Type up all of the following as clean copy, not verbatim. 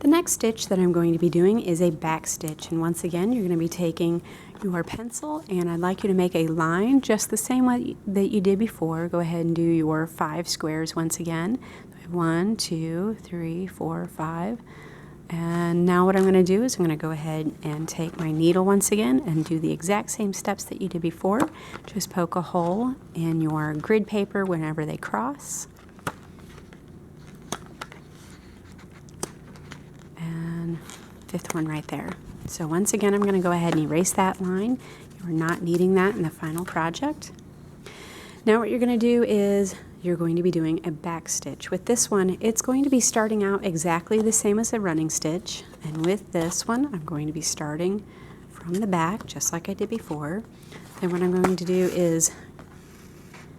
The next stitch that I'm going to be doing is a back stitch, and once again you're going to be taking your pencil, and I'd like you to make a line just the same way that you did before. Go ahead and do your 5 squares once again. 1, 2, 3, 4, 5. And now what I'm going to do is I'm going to go ahead and take my needle once again and do the exact same steps that you did before. Just poke a hole in your grid paper whenever they cross. And 5th one right there. So once again I'm going to go ahead and erase that line. You're not needing that in the final project. Now what you're going to do is you're going to be doing a back stitch. With this one, it's going to be starting out exactly the same as a running stitch, and with this one I'm going to be starting from the back just like I did before. Then what I'm going to do is,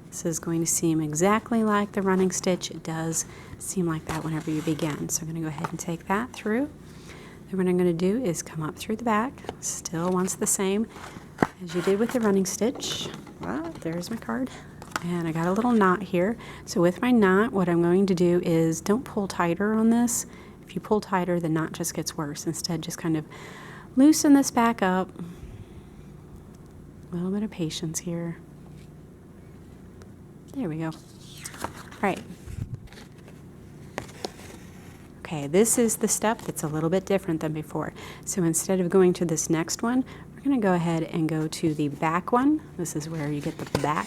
this is going to seem exactly like the running stitch. It does seem like that whenever you begin. So I'm going to go ahead and take that through. Then what I'm going to do is come up through the back, still once the same as you did with the running stitch. Well, there's my card. And I got a little knot here. So with my knot, what I'm going to do is don't pull tighter on this. If you pull tighter, the knot just gets worse. Instead, just kind of loosen this back up. A little bit of patience here. There we go. All right. Okay, this is the step that's a little bit different than before. So instead of going to this next one, we're going to go ahead and go to the back one. This is where you get the back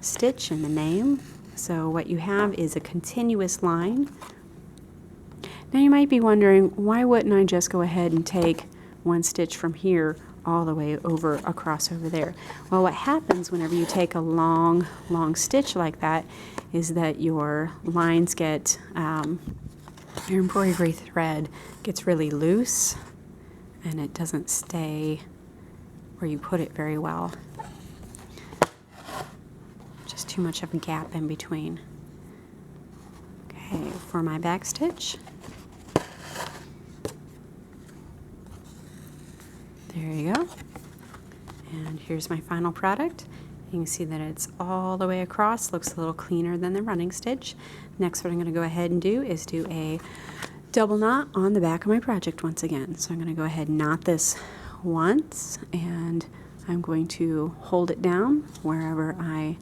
stitch and the name. So what you have is a continuous line. Now you might be wondering, why wouldn't I just go ahead and take one stitch from here all the way over across over there? Well, what happens whenever you take a long stitch like that is that your lines get, your embroidery thread gets really loose and it doesn't stay where you put it very well. Too much of a gap in between. Okay, for my back stitch, there you go. And here's my final product. You can see that it's all the way across, looks a little cleaner than the running stitch. Next, what I'm going to go ahead and do is do a double knot on the back of my project once again. So I'm going to go ahead and knot this once, and I'm going to hold it down wherever I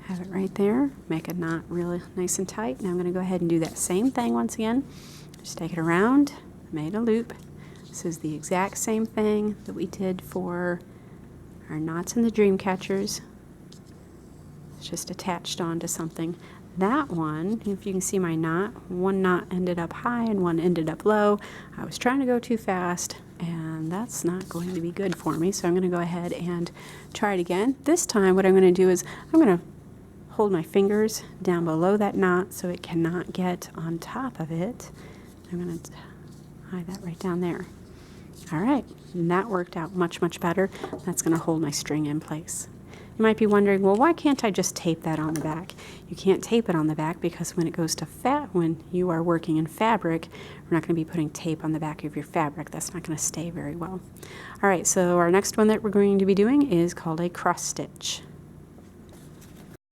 have it right there. Make a knot really nice and tight. Now I'm going to go ahead and do that same thing once again. Just take it around, made a loop. This is the exact same thing that we did for our knots in the dream catchers. It's just attached onto something. That one, if you can see my knot, one knot ended up high and one ended up low. I was trying to go too fast, and that's not going to be good for me. So I'm going to go ahead and try it again. This time what I'm going to do is I'm going to hold my fingers down below that knot so it cannot get on top of it. I'm going to hide that right down there. All right, and that worked out much better. That's going to hold my string in place. You might be wondering, well, why can't I just tape that on the back? You can't tape it on the back because when it goes to when you are working in fabric, we're not going to be putting tape on the back of your fabric. That's not going to stay very well. All right, so our next one that we're going to be doing is called a cross stitch.